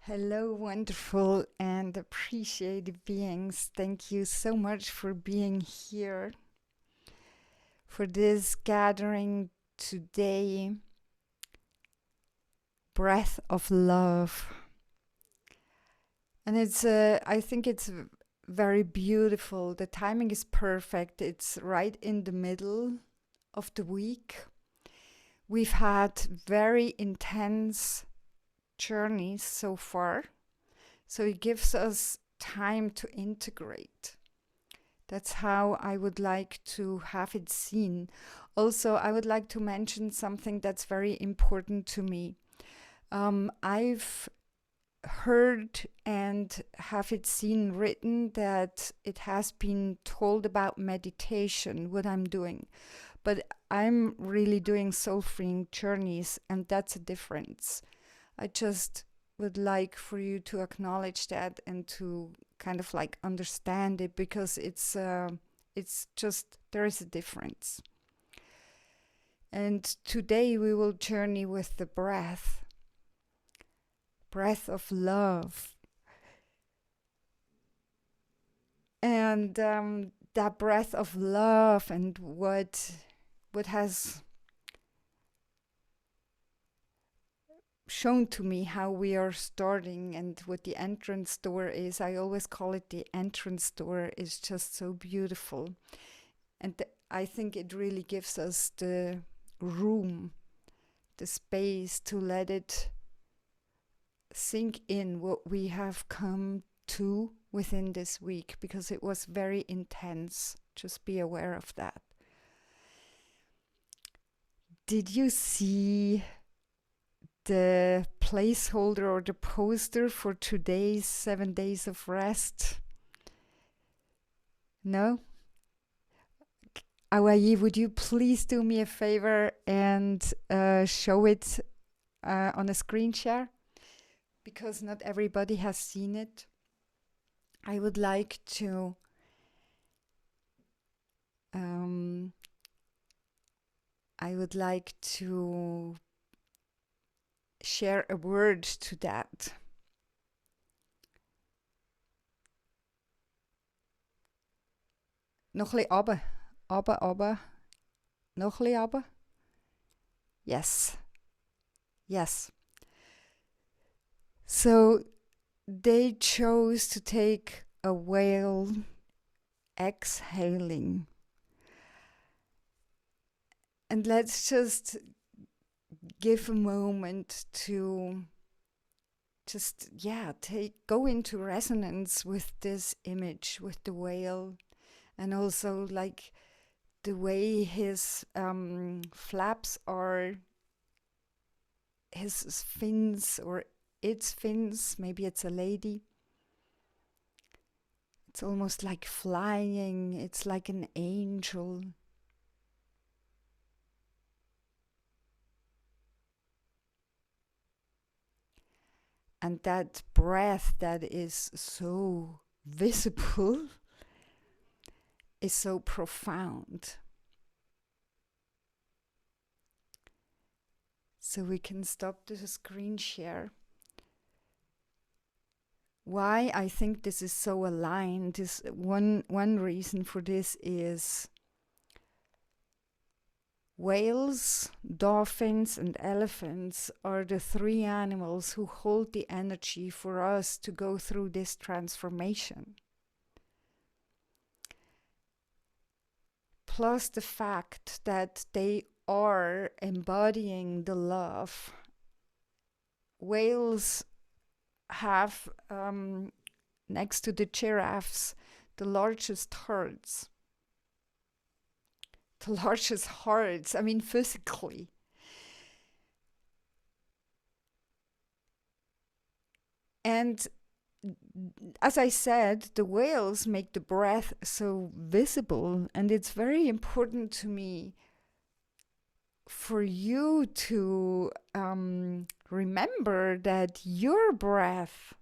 Hello, wonderful and appreciated beings. Thank you so much for being here for this gathering today. Breath of love. And I think it's very beautiful. The timing is perfect. It's right in the middle of the week. We've had very intense journeys so far. So it gives us time to integrate. That's how I would like to have it seen. Also, I would like to mention something that's very important to me. I've heard and have it seen written that it has been told about meditation, what I'm doing. But I'm really doing soul freeing journeys, and that's a difference. I just would like for you to acknowledge that and to kind of like understand it, because it's just, there is a difference. And today we will journey with the breath of love. And that breath of love and what has shown to me how we are starting and what the entrance door is. I always call it the entrance door. Is just so beautiful. And I think it really gives us the room, the space to let it sink in what we have come to within this week, because it was very intense. Just be aware of that. Did you see the placeholder or the poster for today's 7 days of rest? No? Awayi, would you please do me a favor and show it on a screen share? Because not everybody has seen it. I would like to share a word to that. Nog een beetje aber. Nog een aber. Yes. So they chose to take a whale exhaling. And let's just give a moment to just, go into resonance with this image, with the whale, and also like the way his flaps are, his fins or its fins, maybe it's a lady. It's almost like flying, it's like an angel. And that breath that is so visible is so profound. So we can stop the screen share. Why I think this is so aligned is one reason for this is whales, dolphins, and elephants are the three animals who hold the energy for us to go through this transformation. Plus the fact that they are embodying the love. Whales have, next to the giraffes, the largest hearts. The largest hearts, I mean physically. And as I said, the whales make the breath so visible, and it's very important to me for you to remember that your breath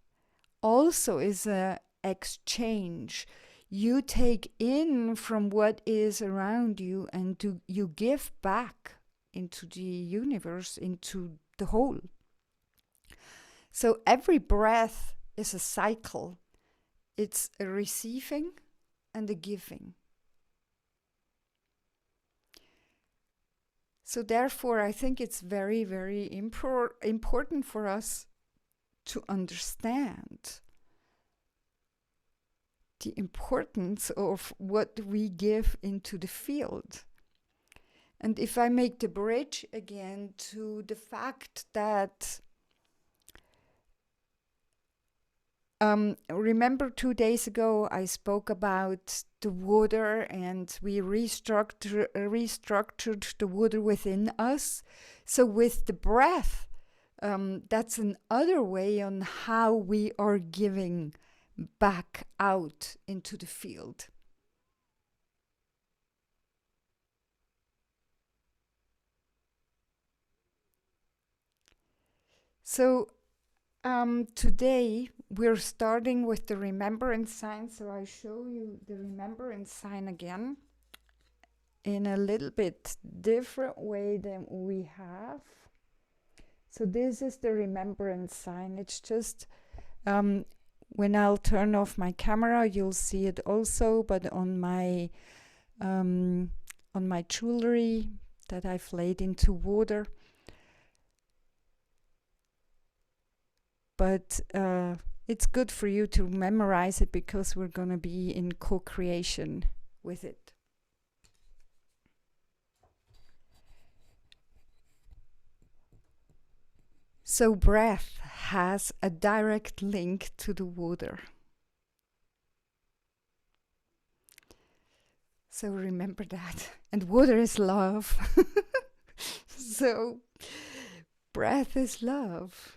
also is an exchange. You take in from what is around you, and you give back into the universe, into the whole. So every breath is a cycle. It's a receiving and a giving. So therefore, I think it's very, very important for us to understand the importance of what we give into the field. And if I make the bridge again to the fact that, remember 2 days ago I spoke about the water and we restructured the water within us. So with the breath, that's another way on how we are giving back out into the field. So today we're starting with the remembrance sign. So I show you the remembrance sign again in a little bit different way than we have. So this is the remembrance sign. It's just when I'll turn off my camera, you'll see it also, but on my jewelry that I've laid into water. But it's good for you to memorize it because we're going to be in co-creation with it. So breath has a direct link to the water. So remember that. And water is love. So breath is love.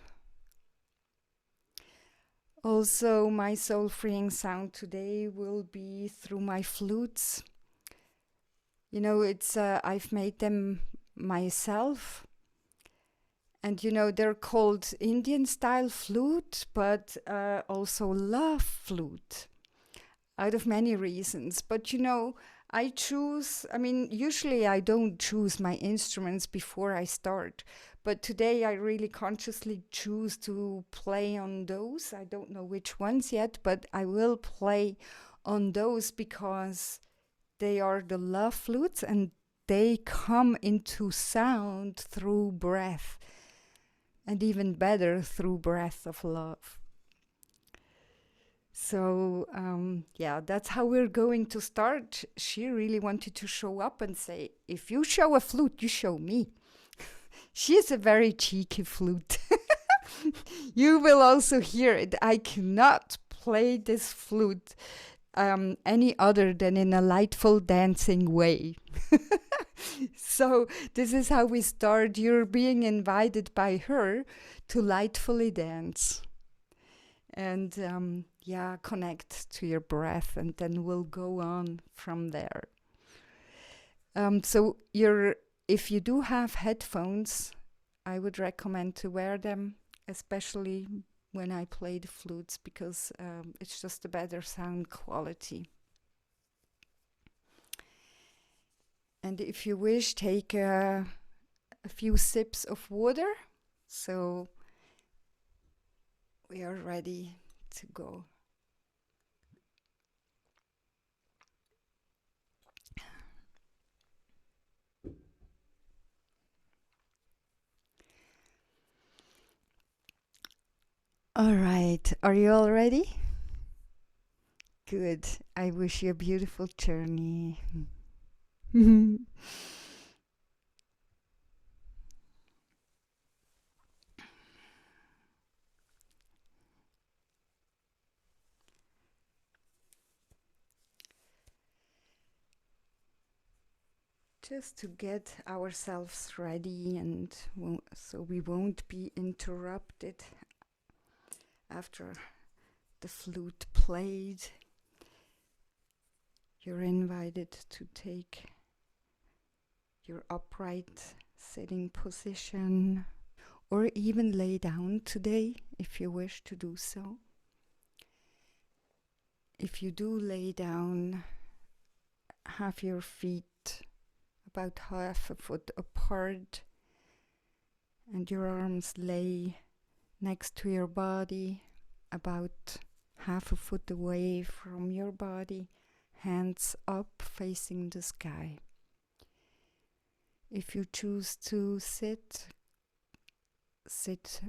Also, my soul freeing sound today will be through my flutes. You know, it's I've made them myself. And you know, they're called Indian style flute, but also love flute, out of many reasons. But you know, usually I don't choose my instruments before I start. But today I really consciously choose to play on those. I don't know which ones yet, but I will play on those because they are the love flutes and they come into sound through breath. And even better, through breath of love. So, that's how we're going to start. She really wanted to show up and say, if you show a flute, you show me. She is a very cheeky flute. You will also hear it. I cannot play this flute any other than in a lightful dancing way. So this is how we start. You're being invited by her to lightfully dance and connect to your breath, and then we'll go on from there. So if you do have headphones, I would recommend to wear them, especially when I play the flutes, because it's just a better sound quality. And if you wish, take a few sips of water. So we are ready to go. All right, are you all ready? Good. I wish you a beautiful journey. Just to get ourselves ready and so we won't be interrupted after the flute played. You're invited to take your upright sitting position, or even lay down today if you wish to do so. If you do lay down, have your feet about half a foot apart and your arms lay next to your body, about half a foot away from your body, hands up facing the sky. If you choose to sit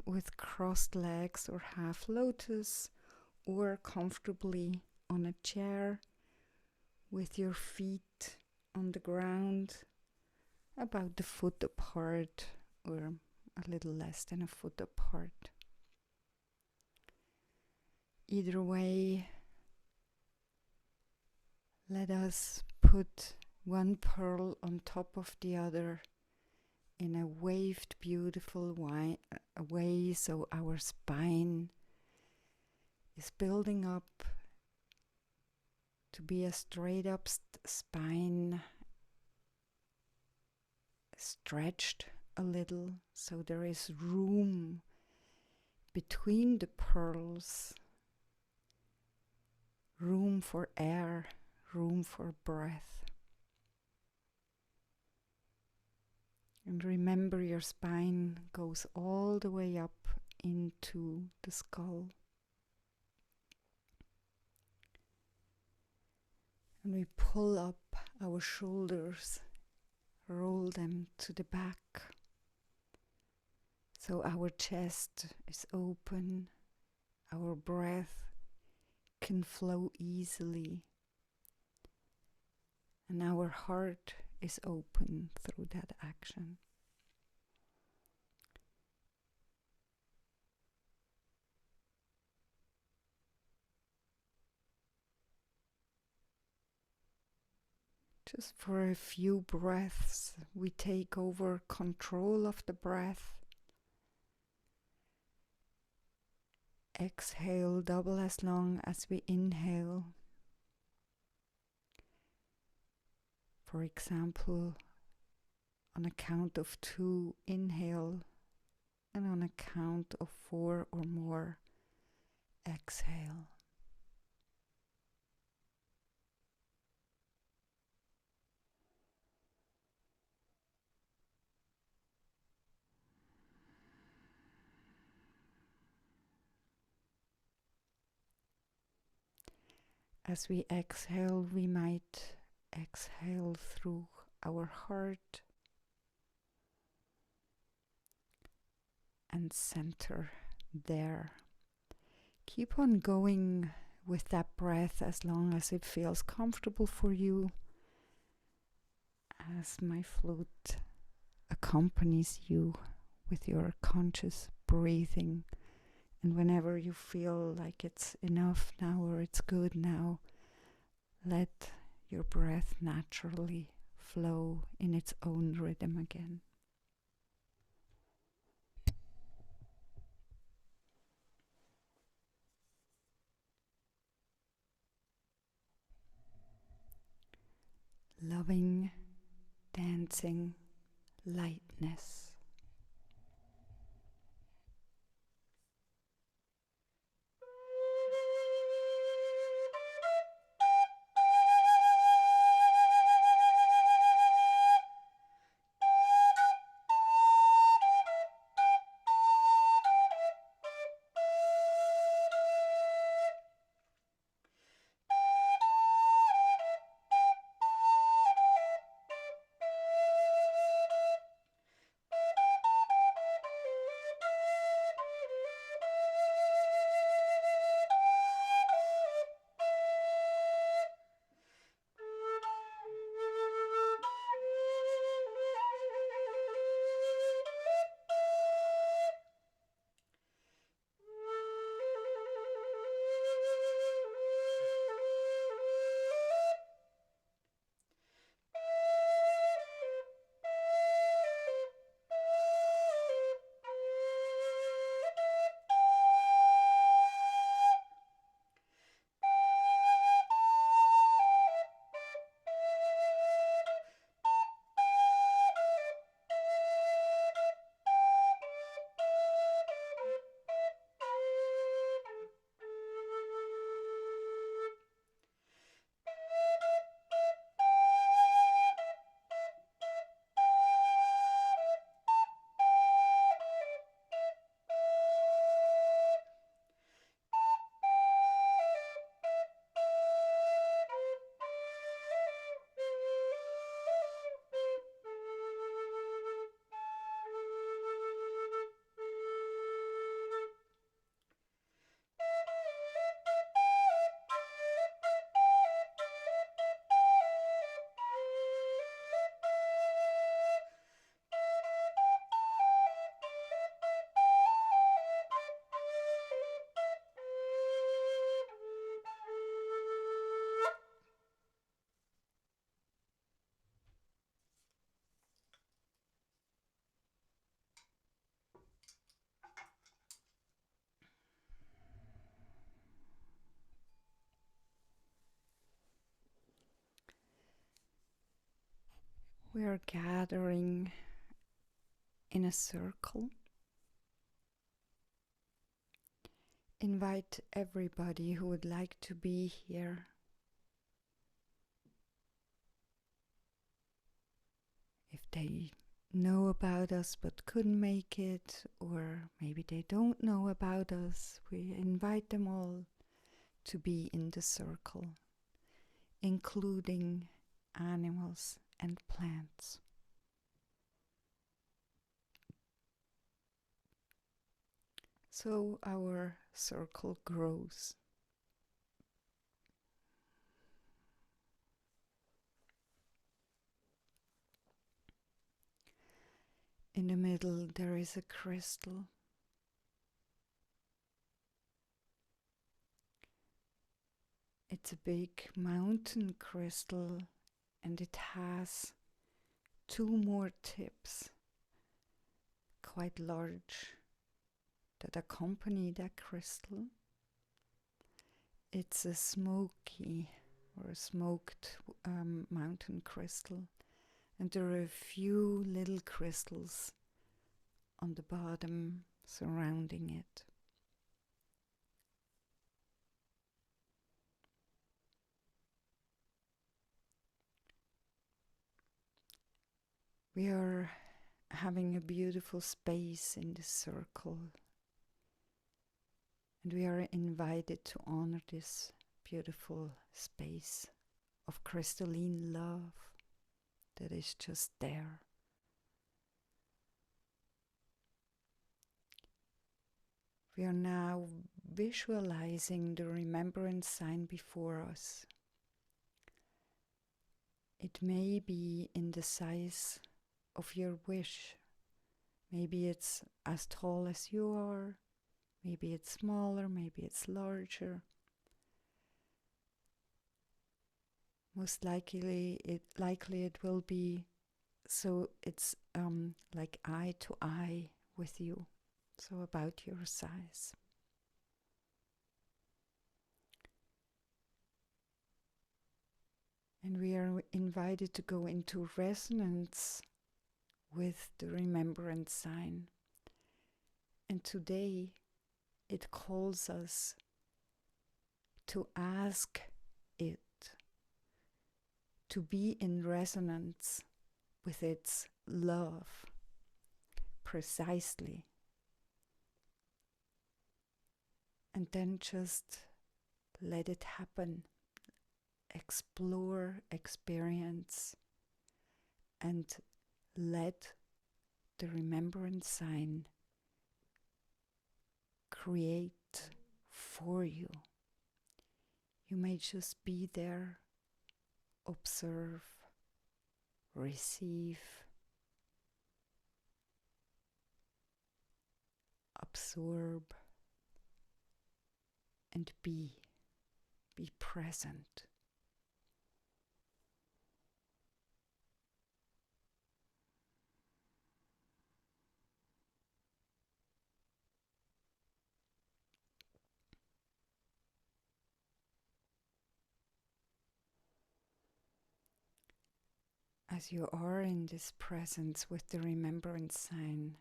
with crossed legs or half lotus, or comfortably on a chair with your feet on the ground, about a foot apart or a little less than a foot apart. Either way, let us put one pearl on top of the other in a waved, beautiful way, so our spine is building up to be a straight up spine, stretched a little, so there is room between the pearls, room for air, room for breath. And remember, your spine goes all the way up into the skull. And we pull up our shoulders, roll them to the back, so our chest is open, our breath can flow easily, and our heart is open through that action. Just for a few breaths, we take over control of the breath. Exhale double as long as we inhale. For example, on a count of 2, inhale, and on a count of 4 or more, exhale. As we exhale, we might exhale through our heart and center there. Keep on going with that breath as long as it feels comfortable for you, as my flute accompanies you with your conscious breathing. And whenever you feel like it's enough now or it's good now, let your breath naturally flow in its own rhythm again. Loving, dancing lightness. We are gathering in a circle. Invite everybody who would like to be here. If they know about us but couldn't make it, or maybe they don't know about us, we invite them all to be in the circle, including animals and plants. So our circle grows. In the middle there is a crystal. It's a big mountain crystal, and it has two more tips, quite large, that accompany that crystal. It's a smoky or a smoked mountain crystal, and there are a few little crystals on the bottom surrounding it. We are having a beautiful space in the circle, and we are invited to honor this beautiful space of crystalline love that is just there. We are now visualizing the remembrance sign before us. It may be in the size of your wish. Maybe it's as tall as you are, maybe it's smaller, maybe it's larger. Most likely it will be so it's like eye to eye with you, so about your size. And we are invited to go into resonance with the remembrance sign. And today it calls us to ask it to be in resonance with its love precisely. And then just let it happen. Explore, experience, and let the remembrance sign create for you. You may just be there, observe, receive, absorb, and be present. As you are in this presence with the remembrance sign,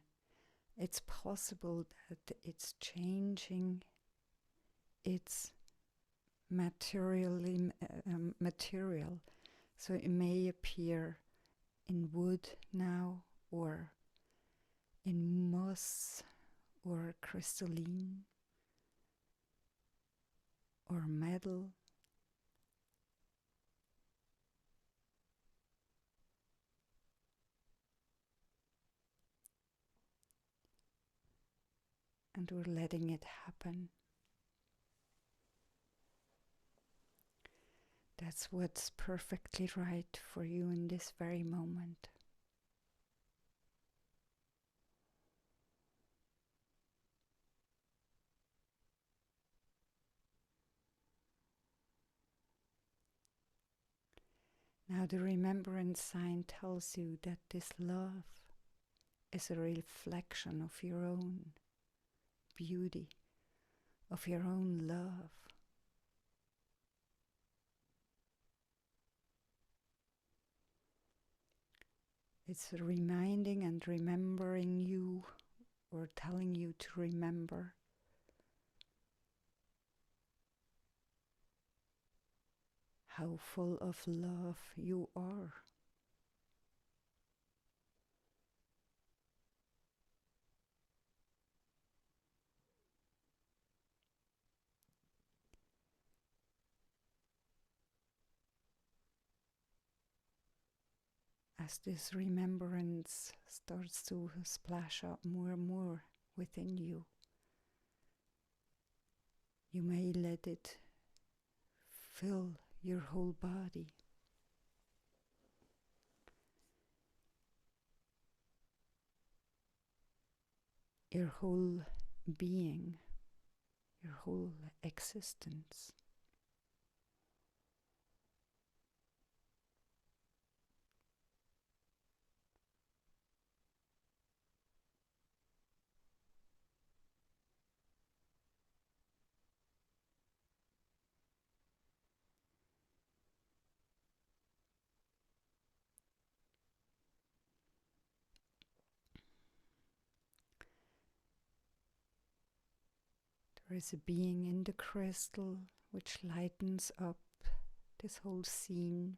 it's possible that it's changing its material. So it may appear in wood now, or in moss, or crystalline, or metal. And we're letting it happen. That's what's perfectly right for you in this very moment. Now the remembrance sign tells you that this love is a reflection of your own beauty, of your own love. It's reminding and remembering you, or telling you to remember how full of love you are. As this remembrance starts to splash up more and more within you, you may let it fill your whole body. Your whole being, your whole existence. There is a being in the crystal which lightens up this whole scene.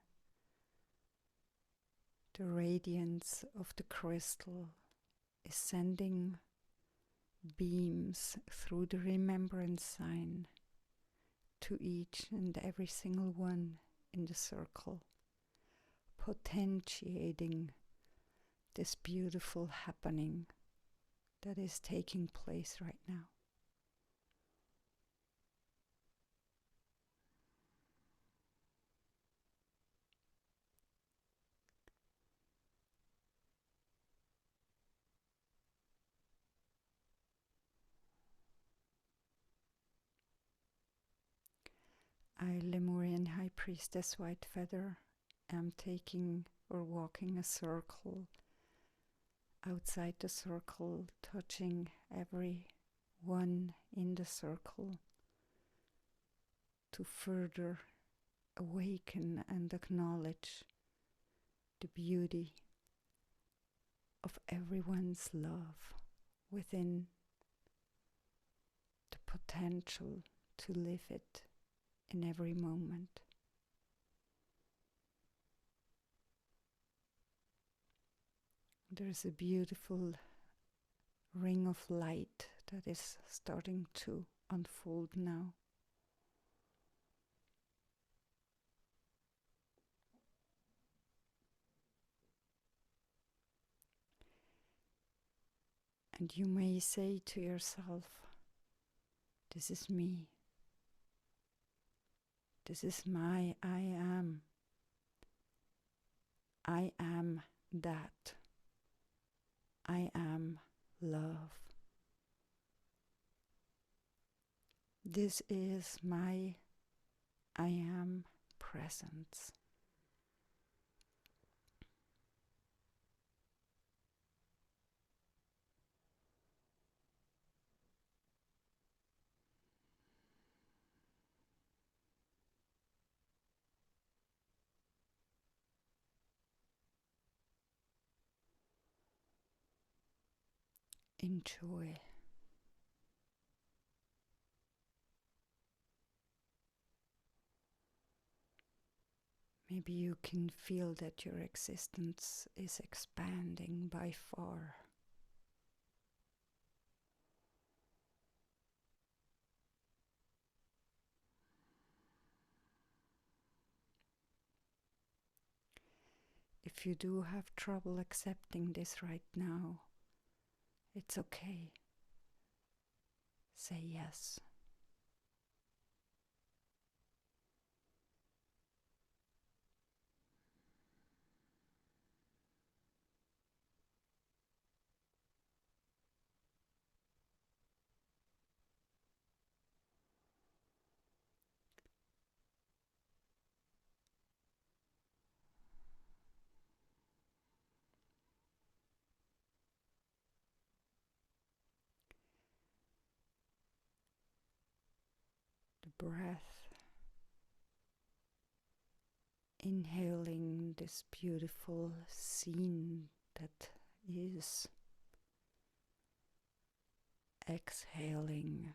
The radiance of the crystal is sending beams through the remembrance sign to each and every single one in the circle, potentiating this beautiful happening that is taking place right now. I, Lemurian High Priestess White Feather, am taking or walking a circle. Outside the circle, touching every one in the circle to further awaken and acknowledge the beauty of everyone's love within, the potential to live it in every moment. There's a beautiful ring of light that is starting to unfold now. And you may say to yourself, this is me. This is my I am. I am that. I am love. This is my I am presence. Enjoy. Maybe you can feel that your existence is expanding by far. If you do have trouble accepting this right now, it's okay. Say yes. The breath, inhaling this beautiful scene that is exhaling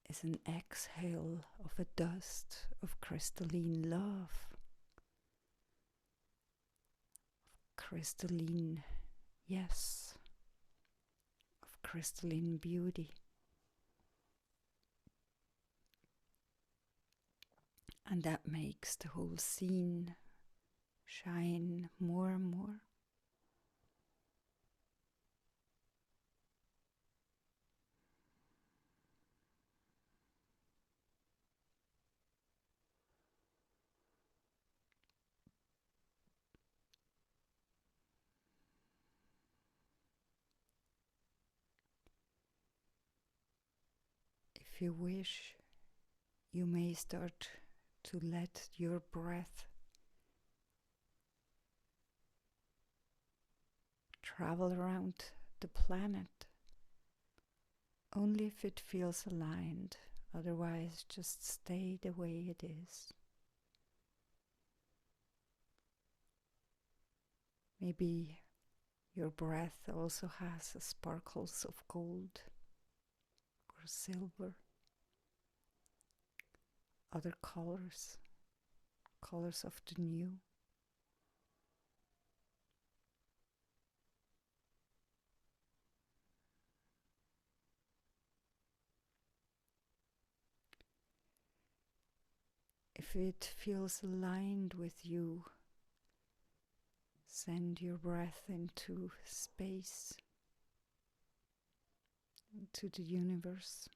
is an exhale of a dust of crystalline love, crystalline yes, of crystalline beauty. And that makes the whole scene shine more and more. If you wish, you may start to let your breath travel around the planet, only if it feels aligned. Otherwise, just stay the way it is. Maybe your breath also has sparkles of gold or silver, other colors, colors of the new. If it feels aligned with you, send your breath into space, into the universe,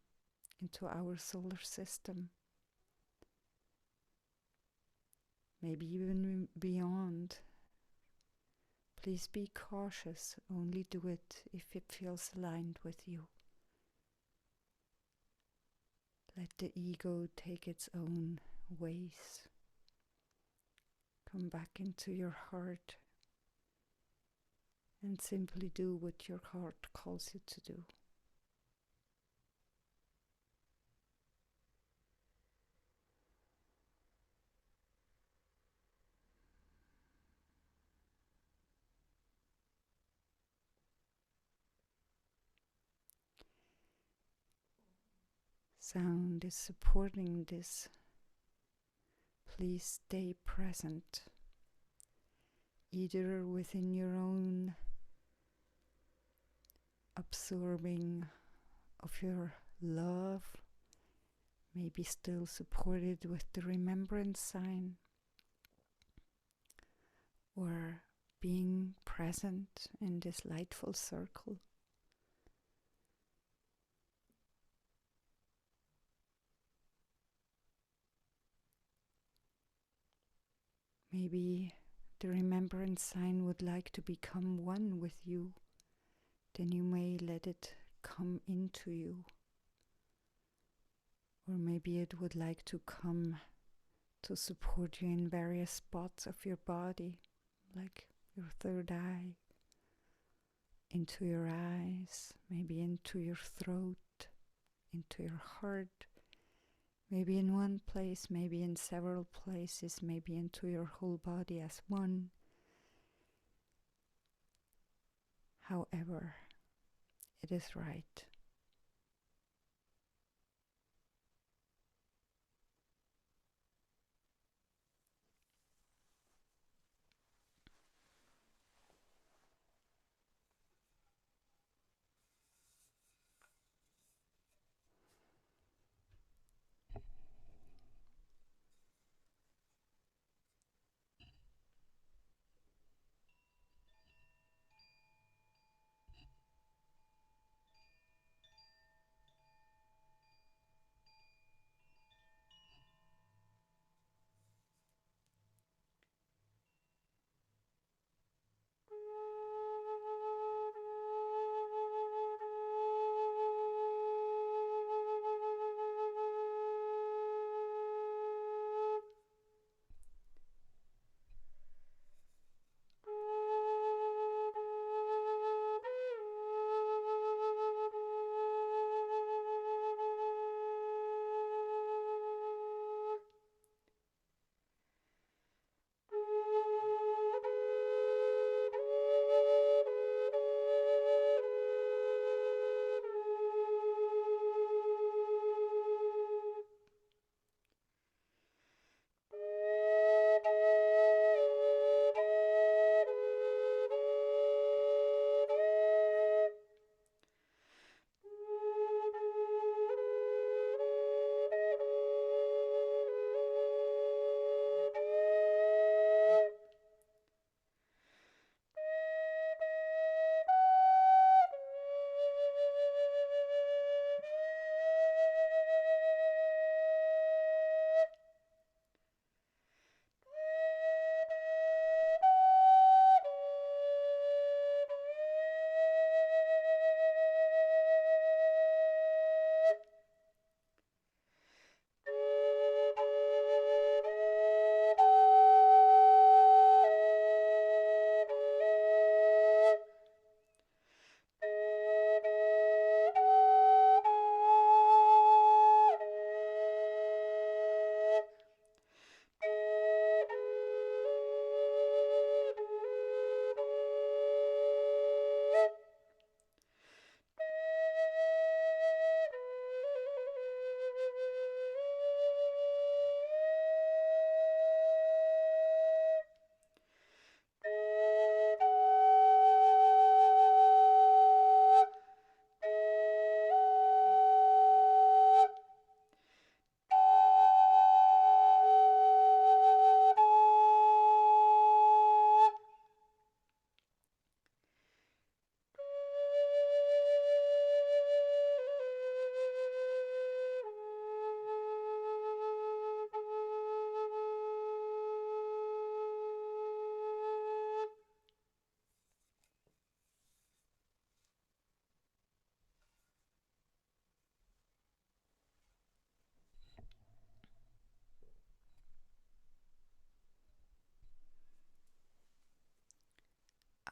into our solar system, maybe even beyond. Please be cautious, only do it if it feels aligned with you. Let the ego take its own ways. Come back into your heart and simply do what your heart calls you to do. Sound is supporting this. Please stay present, either within your own absorbing of your love, maybe still supported with the remembrance sign, or being present in this lightful circle. Maybe the remembrance sign would like to become one with you, then you may let it come into you. Or maybe it would like to come to support you in various spots of your body, like your third eye, into your eyes, maybe into your throat, into your heart, maybe in one place, maybe in several places, maybe into your whole body as one. However, it is right.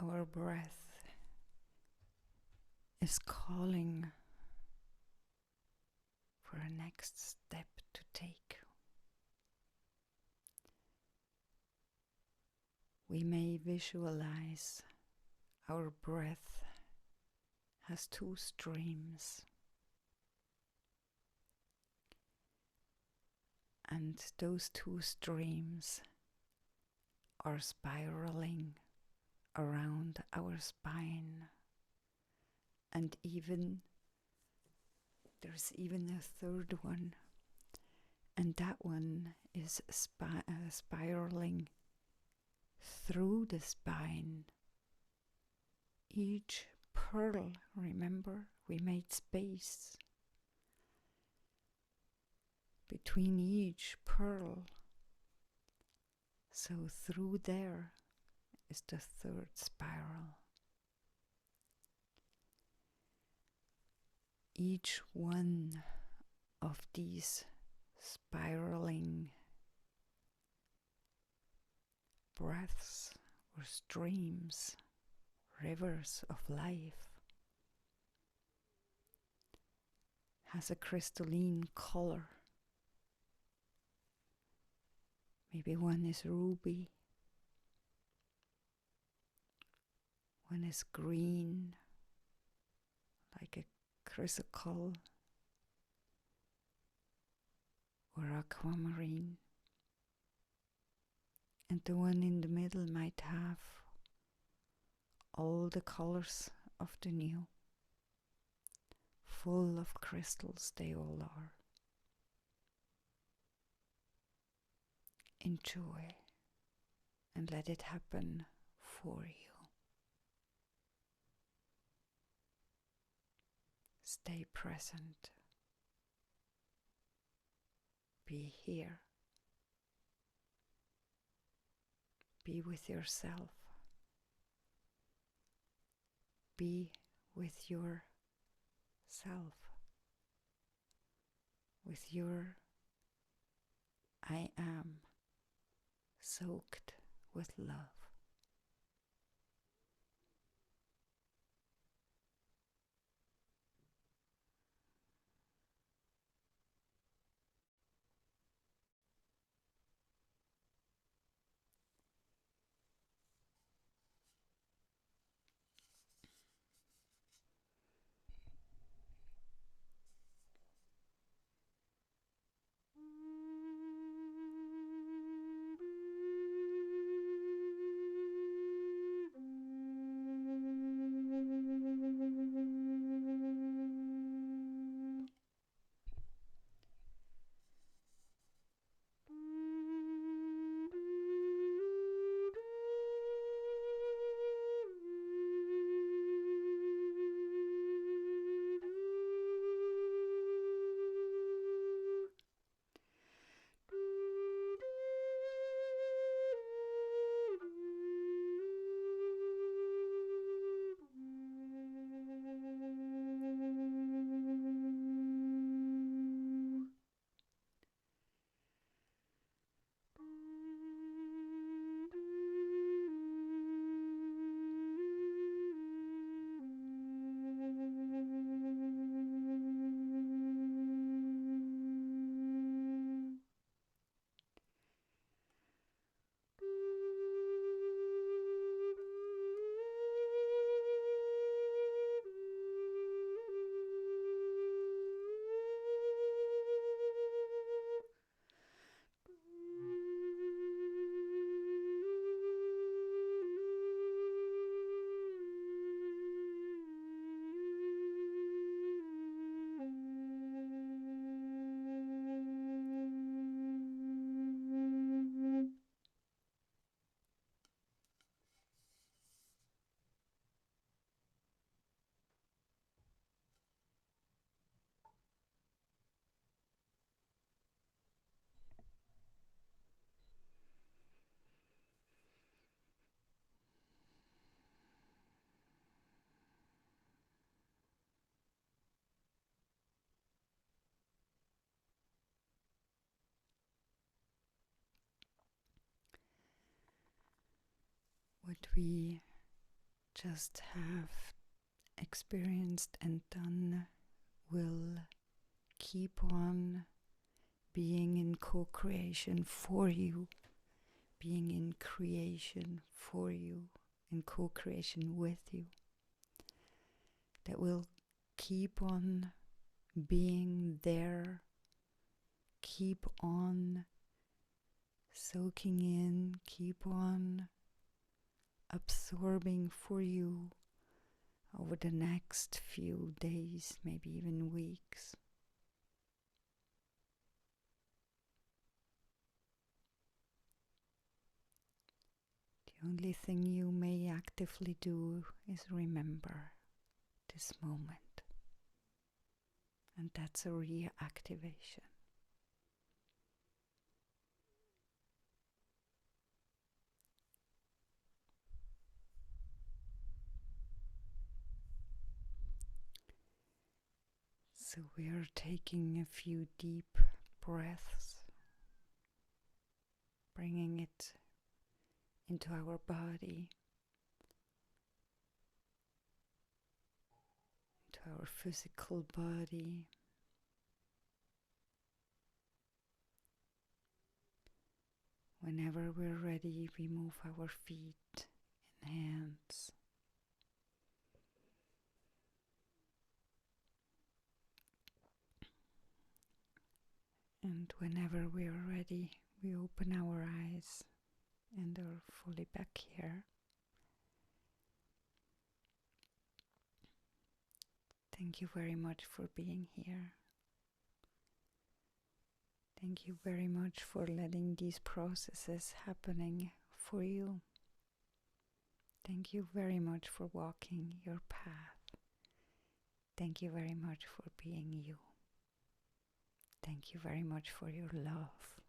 Our breath is calling for a next step to take. We may visualize our breath has two streams, and those two streams are spiraling around our spine, and there's even a third one, and that one is spiraling through the spine. Each pearl, remember, we made space between each pearl, so through there is the third spiral. Each one of these spiraling breaths or streams, rivers of life, has a crystalline color. Maybe one is ruby, one is green, like a chrysocoll or aquamarine, and the one in the middle might have all the colors of the new, full of crystals they all are. Enjoy and let it happen for you. Stay present. Be here. Be with yourself. Be with yourself. With your I am soaked with love. What we just have experienced and done will keep on being in co-creation for you, being in creation for you, in co-creation with you, that will keep on being there, keep on soaking in, keep on absorbing for you over the next few days, maybe even weeks. The only thing you may actively do is remember this moment, and that's a reactivation. So we are taking a few deep breaths, bringing it into our body, into our physical body. Whenever we're ready, we move our feet and hands. And whenever we are ready, we open our eyes and are fully back here. Thank you very much for being here. Thank you very much for letting these processes happening for you. Thank you very much for walking your path. Thank you very much for being you. Thank you very much for your love.